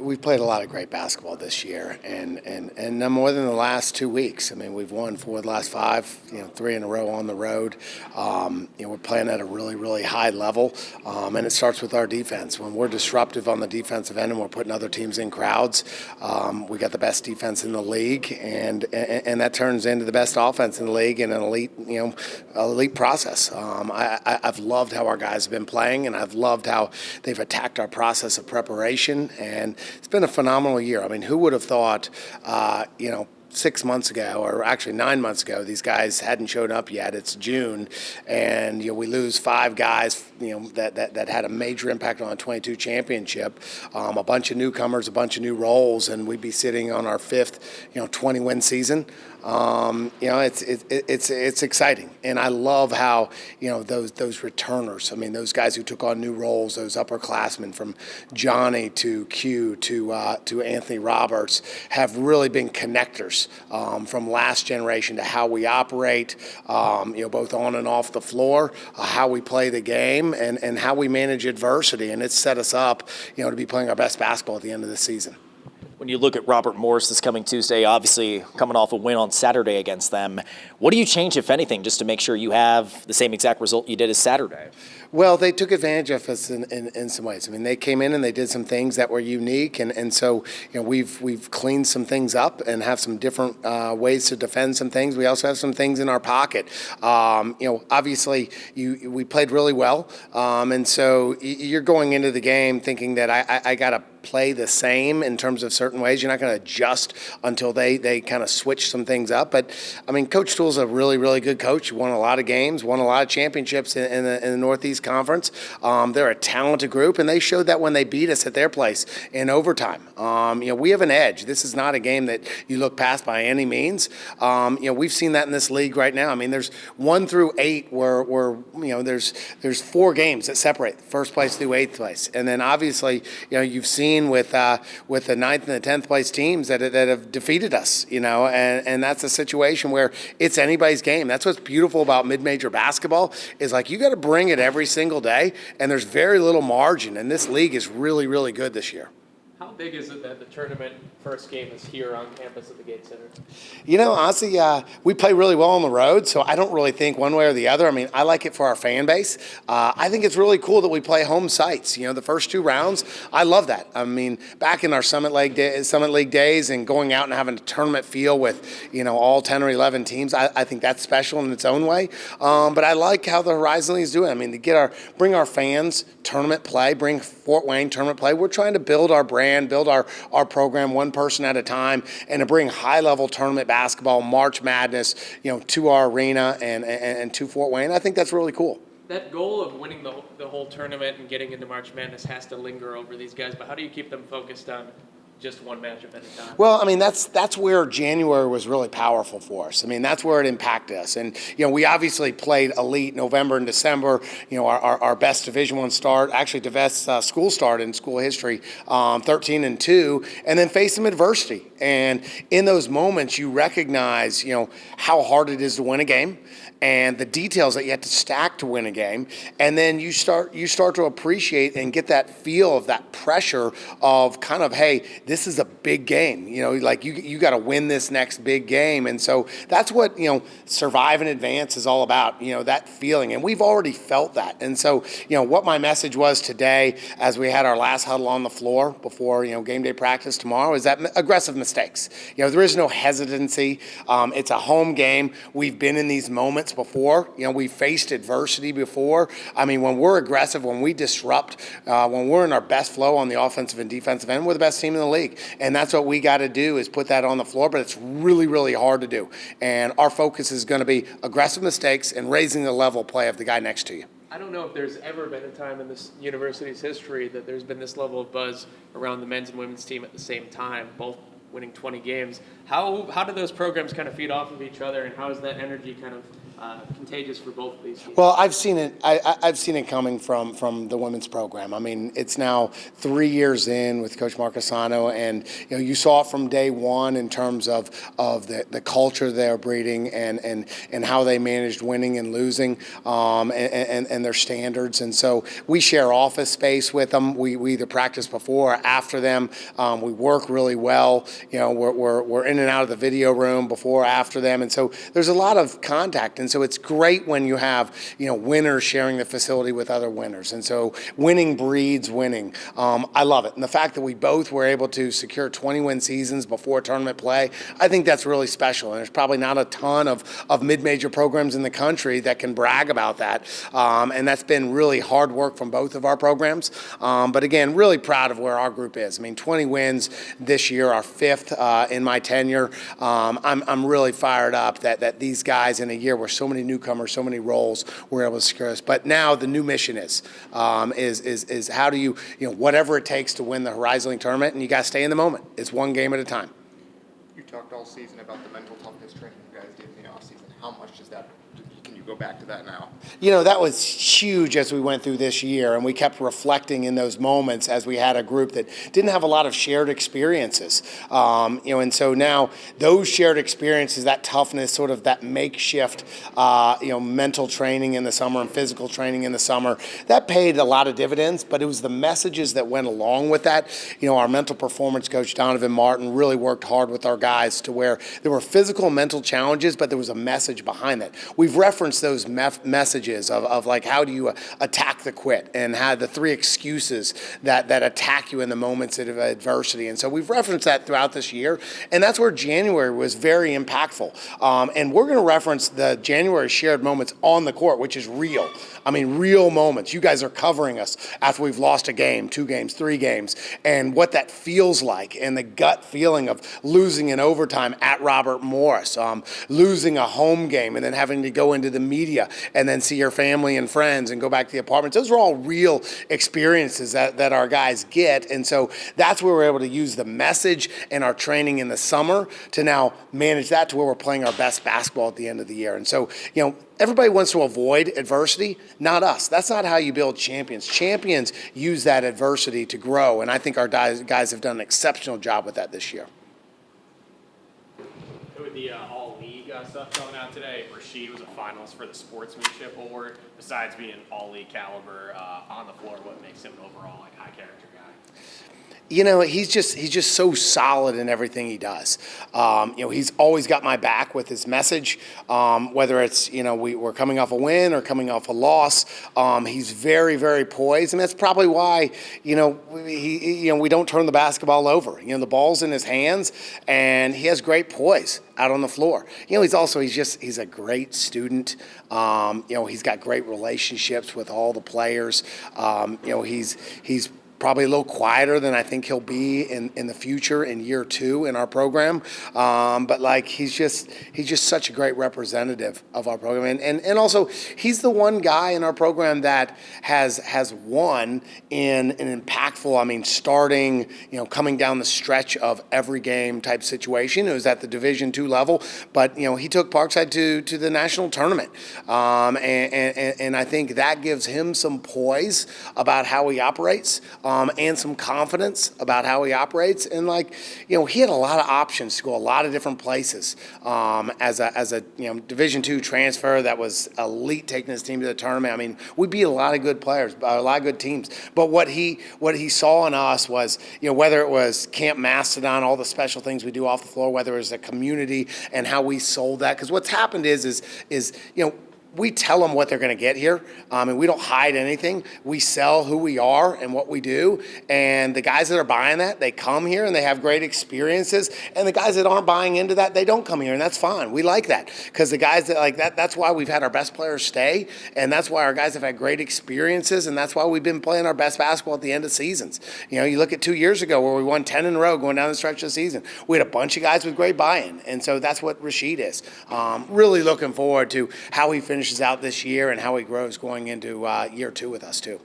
We've played a lot of great basketball this year, and no more than the last 2 weeks. I mean, we've won 4 of the last 5, 3 in a row on the road. We're playing at a really, really high level, and it starts with our defense. When we're disruptive on the defensive end and we're putting other teams in crowds, we got the best defense in the league, and that turns into the best offense in the league and an elite process. I've loved how our guys have been playing, and I've loved how they've attacked our process of preparation, and it's been a phenomenal year. I mean, who would have thought, 6 months ago, or actually 9 months ago, these guys hadn't shown up yet. It's June, and we lose 5 guys, that had a major impact on the 22 championship. A bunch of newcomers, a bunch of new roles, and we'd be sitting on our 5th, 20-win season. It's exciting, and I love how those returners. I mean, those guys who took on new roles, those upperclassmen from Johnny to Q to Anthony Roberts, have really been connectors from last generation to how we operate, both on and off the floor, how we play the game, and how we manage adversity, and it's set us up, to be playing our best basketball at the end of the season. When you look at Robert Morris this coming Tuesday, obviously coming off a win on Saturday against them, what do you change, if anything, just to make sure you have the same exact result you did as Saturday? Well, they took advantage of us in some ways. I mean, they came in and they did some things that were unique, and so we've cleaned some things up and have some different ways to defend some things. We also have some things in our pocket. Obviously, we played really well, and so you're going into the game thinking that I got to play the same in terms of certain ways. You're not going to adjust until they kind of switch some things up. But, I mean, Coach Toole's a really, really good coach. He won a lot of games, won a lot of championships in the Northeast Conference. They're a talented group, and they showed that when they beat us at their place in overtime. We have an edge. This is not a game that you look past by any means. We've seen that in this league right now. I mean, there's 1 through 8 where there's 4 games that separate first place through 8th place. And then, obviously, you've seen with the 9th and the 10th place teams that have defeated us, and that's a situation where it's anybody's game. That's what's beautiful about mid-major basketball is, like, you got to bring it every single day, and there's very little margin, and this league is really, really good this year. How big is it that the tournament first game is here on campus at the Gate Center? Honestly, we play really well on the road, so I don't really think one way or the other. I mean, I like it for our fan base. I think it's really cool that we play home sites. The first 2 rounds, I love that. I mean, back in our Summit League days and going out and having a tournament feel with, all 10 or 11 teams, I think that's special in its own way. But I like how the Horizon League is doing. I mean, to bring our fans tournament play, bring Fort Wayne tournament play. We're trying to build our brand, build our program one person at a time, and to bring high-level tournament basketball, March Madness, to our arena and to Fort Wayne. I think that's really cool. That goal of winning the whole tournament and getting into March Madness has to linger over these guys, but how do you keep them focused on just one matchup at a time? Well, I mean, that's where January was really powerful for us. I mean, that's where it impacted us. And, we obviously played elite November and December, our best Division I start, actually the best school start in school history, 13-2, and then face some adversity. And in those moments, you recognize, how hard it is to win a game and the details that you have to stack to win a game. And then you start to appreciate and get that feel of that pressure of kind of, hey, this is a big game. Like you got to win this next big game. And so that's what, survive and advance is all about, that feeling. And we've already felt that. And so, what my message was today as we had our last huddle on the floor before, game day practice tomorrow is that aggressive mistakes. There is no hesitancy. It's a home game. We've been in these moments before. We faced adversity before. I mean, when we're aggressive, when we disrupt, when we're in our best flow on the offensive and defensive end, we're the best team in the league. And that's what we got to do is put that on the floor, but it's really, really hard to do. And our focus is going to be aggressive mistakes and raising the level of play of the guy next to you. I don't know if there's ever been a time in this university's history that there's been this level of buzz around the men's and women's team at the same time, both winning 20 games. How do those programs kind of feed off of each other, and how is that energy kind of contagious for both of these teams? Well, I've seen it. I've seen it coming from the women's program. I mean, it's now 3 years in with Coach Marcasano, and you saw it from day one in terms of the culture they're breeding and how they managed winning and losing, and their standards. And so we share office space with them. We either practice before or after them. We work really well. We're in and out of the video room before or after them, and so there's a lot of contact. And so it's great when you have winners sharing the facility with other winners. And so winning breeds winning. I love it. And the fact that we both were able to secure 20-win seasons before tournament play, I think that's really special. And there's probably not a ton of mid-major programs in the country that can brag about that. And that's been really hard work from both of our programs. But again, really proud of where our group is. I mean, 20 wins this year, our fifth in my tenure. I'm really fired up that these guys in a year where so many newcomers, so many roles were able to secure us. But now the new mission is how do you whatever it takes to win the Horizon League tournament, and you got to stay in the moment. It's one game at a time. You talked all season about the mental toughness training you guys did in the offseason. How much does that, can you go back to that now? That was huge as we went through this year, and we kept reflecting in those moments as we had a group that didn't have a lot of shared experiences. And so now those shared experiences, that toughness, sort of that makeshift, mental training in the summer and physical training in the summer, that paid a lot of dividends, but it was the messages that went along with that. Our mental performance coach, Donovan Martin, really worked hard with our guys to where there were physical and mental challenges, but there was a message behind that. We've referenced those messages of like, how do you attack the quit, and had the 3 excuses that attack you in the moments of adversity. And so we've referenced that throughout this year, and that's where January was very impactful. And we're going to reference the January shared moments on the court, which is real. I mean, real moments. You guys are covering us after we've lost a game, 2 games, 3 games, and what that feels like, and the gut feeling of losing in overtime at Robert Morris, losing a home game, and then having to go into the media and then see your family and friends and go back to the apartments. Those are all real experiences that our guys get. And so that's where we're able to use the message and our training in the summer to now manage that to where we're playing our best basketball at the end of the year. And so, everybody wants to avoid adversity, not us. That's not how you build champions. Champions use that adversity to grow, and I think our guys have done an exceptional job with that this year. With the all-league stuff coming out today, Rasheed was a finalist for the Sportsmanship Award. Besides being all-league caliber on the floor, what makes him an overall high-character guy? He's just so solid in everything he does. He's always got my back with his message, whether it's, we're coming off a win or coming off a loss. He's very, very poised, and that's probably why, we don't turn the basketball over. The ball's in his hands, and he has great poise out on the floor. He's a great student. He's got great relationships with all the players. He's probably a little quieter than I think he'll be in the future in year 2 in our program. But he's just such a great representative of our program. And also he's the one guy in our program that has won in an impactful, starting, coming down the stretch of every game type situation. It was at the Division II level, but he took Parkside to the national tournament. And I think that gives him some poise about how he operates. And some confidence about how he operates. And he had a lot of options to go a lot of different places. As a Division II transfer that was elite, taking his team to the tournament. We beat a lot of good players, a lot of good teams. But what he saw in us was, whether it was Camp Mastodon, all the special things we do off the floor, whether it was the community and how we sold that. Because what's happened is we tell them what they're going to get here, and we don't hide anything. We sell who we are and what we do, and the guys that are buying that, they come here and they have great experiences, and the guys that aren't buying into that, they don't come here, and that's fine. We like that, because the guys that like that, that's why we've had our best players stay, and that's why our guys have had great experiences, and that's why we've been playing our best basketball at the end of seasons. You look at 2 years ago where we won 10 in a row going down the stretch of the season. We had a bunch of guys with great buy-in, and so that's what Rasheed is. Really looking forward to how he finishes out this year and how he grows going into year 2 with us too.